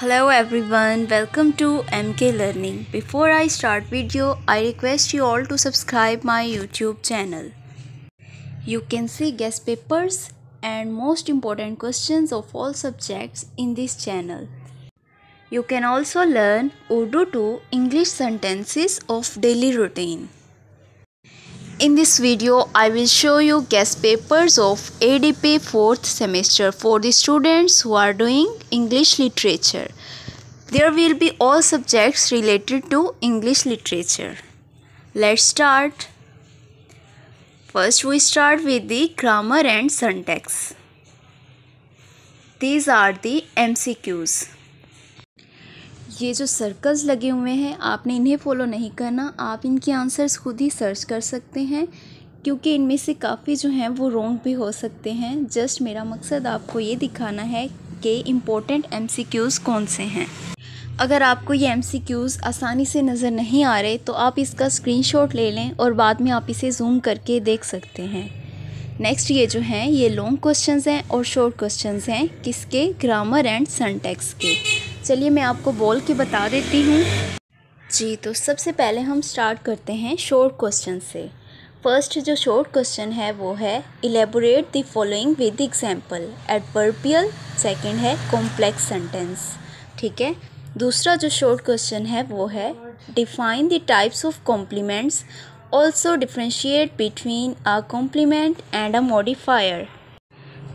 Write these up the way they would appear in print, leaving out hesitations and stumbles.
Hello everyone, welcome to MK Learning. Before I start video, I request you all to subscribe my YouTube channel. You can see guest papers and most important questions of all subjects in this channel. You can also learn Urdu to English sentences of daily routine. In this video, I will show you guest papers of ADP 4th semester for the students who are doing English literature. There will be all subjects related to English literature. Let's start. First, we start with the grammar and syntax. These are the MCQs. ये जो circles लगे हुए हैं आपने इन्हें follow नहीं करना, आप इनके आंसर्स खुद ही सर्च कर सकते हैं क्योंकि इनमें से काफ़ी जो हैं वो रॉन्ग भी हो सकते हैं। जस्ट मेरा मकसद आपको ये दिखाना है कि इम्पोर्टेंट MCQs कौन से हैं। अगर आपको ये MCQs आसानी से नज़र नहीं आ रहे तो आप इसका स्क्रीनशॉट ले लें और बाद में आप इसे जूम करके देख सकते हैं। नेक्स्ट ये जो हैं ये लॉन्ग क्वेश्चंस हैं और शॉर्ट क्वेश्चंस हैं किसके, ग्रामर एंड सिंटैक्स के। चलिए मैं आपको बोल के बता देती हूँ जी। तो सबसे पहले हम स्टार्ट करते हैं शॉर्ट क्वेश्चन से। फर्स्ट जो शॉर्ट क्वेश्चन है वो है elaborate the following with example adverbial. Second है कॉम्प्लेक्स सेंटेंस, ठीक है। दूसरा जो शॉर्ट क्वेश्चन है वो है define the types of complements, also differentiate between a complement and a modifier.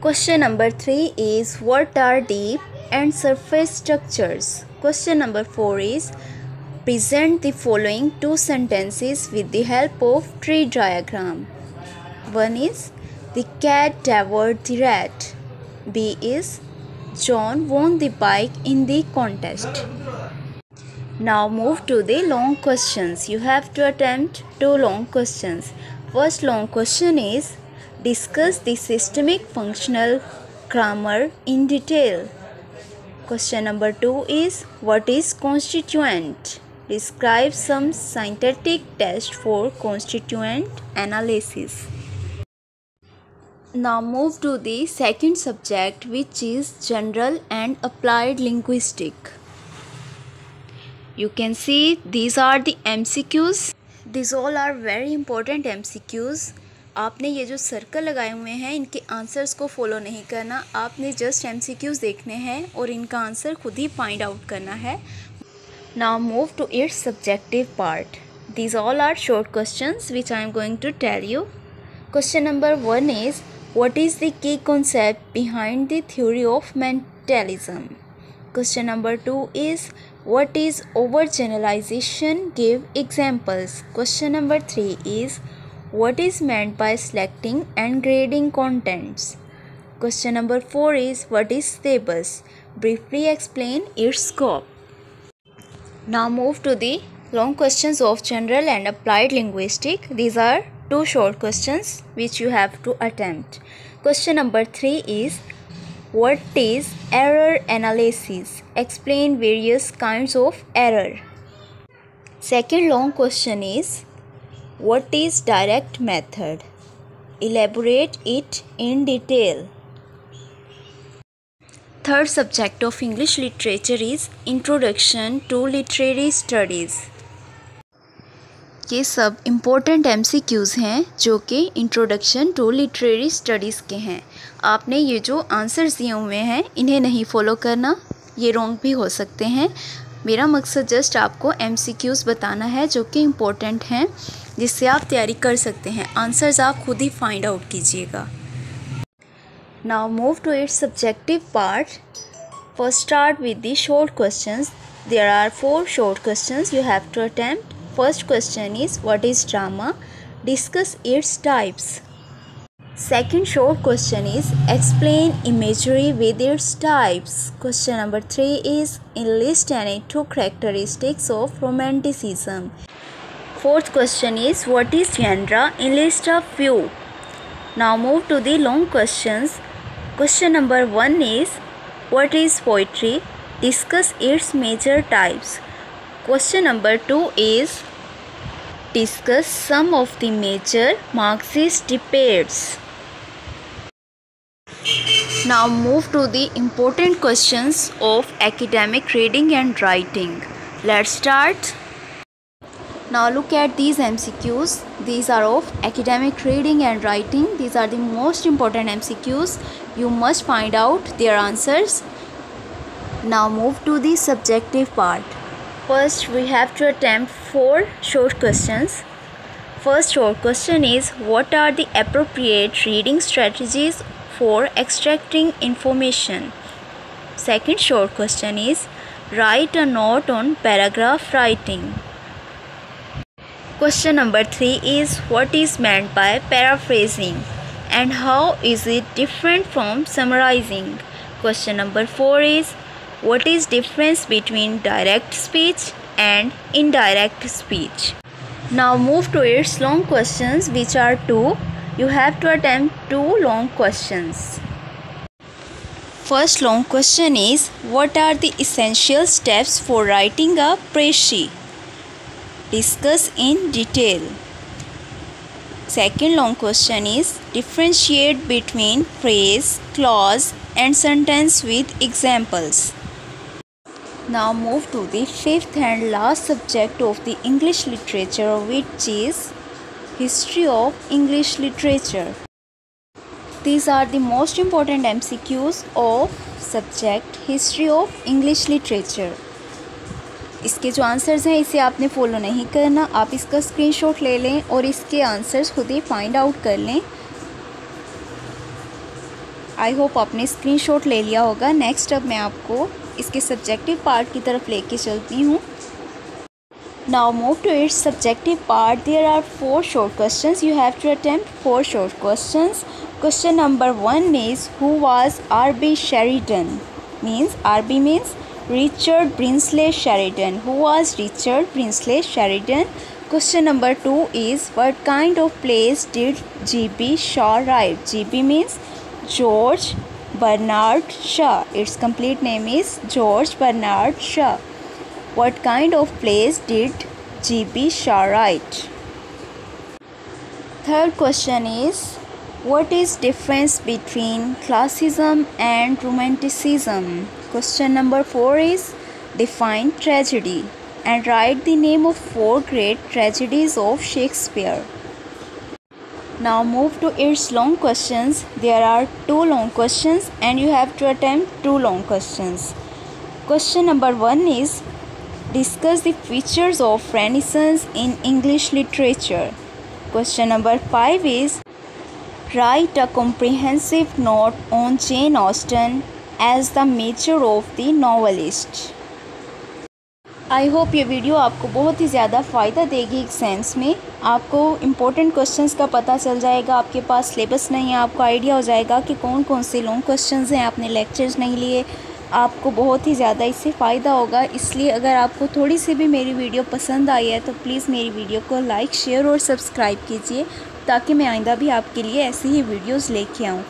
Question number 3 is what are deep and surface structures. Question number 4 is present the following two sentences with the help of tree diagram. One is the cat devoured the rat. B is John won the bike in the contest. Now move to the long questions. You have to attempt two long questions. First long question is discuss the systemic functional grammar in detail. Question number 2 is what is constituent? Describe some syntactic test for constituent analysis. Now move to the second subject which is general and applied linguistics. You can see these are the MCQs. These all are very important MCQs. आपने ये जो circle लगाए हुए हैं इनके answers को follow नहीं करना, आपने जस्ट MCQs देखने हैं और इनका आंसर खुद ही फाइंड आउट करना है। Now move to its subjective part. These all are short questions which I am going to tell you. Question number 1 is what is the key concept behind the theory of mentalism. Question number 2 is what is over generalisation, give examples. Question number 3 is what is meant by selecting and grading contents. Question number 4 is what is syllabus? Briefly explain its scope. Now move to the long questions of general and applied linguistics. These are two short questions which you have to attempt. Question number 3 is what is error analysis? Explain various kinds of error. Second long question is what is direct method? Elaborate it in detail. Third subject of English literature is Introduction to Literary Studies. ये सब important MCQs हैं जो कि introduction to literary studies के हैं। आपने ये जो आंसर्स दिए हुए हैं इन्हें नहीं फॉलो करना, ये रॉन्ग भी हो सकते हैं। मेरा मकसद जस्ट आपको MCQs बताना है जो कि इम्पोर्टेंट हैं जिससे आप तैयारी कर सकते हैं। आंसर्स आप खुद ही फाइंड आउट कीजिएगा। Now move to its subjective part. First start with the short questions. There are 4 short questions you have to attempt. First question is what is drama, discuss its types. Second short question is explain imagery with its types. Question number 3 is enlist any 2 characteristics of romanticism. Fourth question is what is genre, enlist a few. Now move to the long questions. Question number 1 is what is poetry, discuss its major types. Question number 2 is discuss some of the major Marxist debates. Now move to the important questions of academic reading and writing. Let's start. Now look at these MCQs. These are of academic reading and writing. These are the most important MCQs. You must find out their answers. Now move to the subjective part. First we have to attempt 4 short questions. First short question is, what are the appropriate reading strategies for extracting information? Second short question is, write a note on paragraph writing. Question number 3 is, what is meant by paraphrasing and how is it different from summarizing? Question number 4 is, what is difference between direct speech and indirect speech? Now move to its long questions, which are 2. You have to attempt 2 long questions. First long question is, what are the essential steps for writing a précis? Discuss in detail. Second long question is, differentiate between phrase, clause and sentence with examples. Now move to the 5th and last subject of the English literature, which is history of English literature. These are the most important MCQs of subject history of English literature. इसके जो answers हैं इसे आपने follow नहीं करना, आप इसका screenshot ले लें और इसके आंसर्स खुद ही फाइंड आउट कर लें। आई होप आपने स्क्रीनशॉट ले लिया होगा। नेक्स्ट अब मैं आपको इसके सब्जेक्टिव पार्ट की तरफ लेके चलती हूँ। Now move to its subjective part. There are 4 short questions. You have to attempt 4 short questions. Question number 1 is, who was R.B. Sheridan? Means R.B. Means Richard Brinsley Sheridan. Who was Richard Brinsley Sheridan? Question number 2 is, what kind of plays did G.B. Shaw write? G.B. means George Bernard Shaw. Its complete name is George Bernard Shaw. What kind of plays did G.B. Shaw write? Third question is, what is difference between classicism and romanticism? Question number 4 is, define tragedy and write the name of 4 great tragedies of Shakespeare. Now move to its long questions. There are 2 long questions and you have to attempt 2 long questions. Question number 1 is, discuss the features of Renaissance in English literature. Question number 5 is, write a comprehensive note on Jane Austen as the nature of the novelist. I hope ये video आपको बहुत ही ज़्यादा फ़ायदा देगी exams में। आपको important questions का पता चल जाएगा, आपके पास सिलेबस नहीं है, आपको आइडिया हो जाएगा कि कौन कौन से लॉन्ग क्वेश्चंस हैं। आपने लेक्चर्स नहीं लिए, आपको बहुत ही ज़्यादा इससे फ़ायदा होगा। इसलिए अगर आपको थोड़ी सी भी मेरी वीडियो पसंद आई है तो प्लीज़ मेरी वीडियो को लाइक, शेयर और सब्सक्राइब कीजिए ताकि मैं आइंदा भी आपके लिए ऐसी ही वीडियोज़ लेके आऊँ।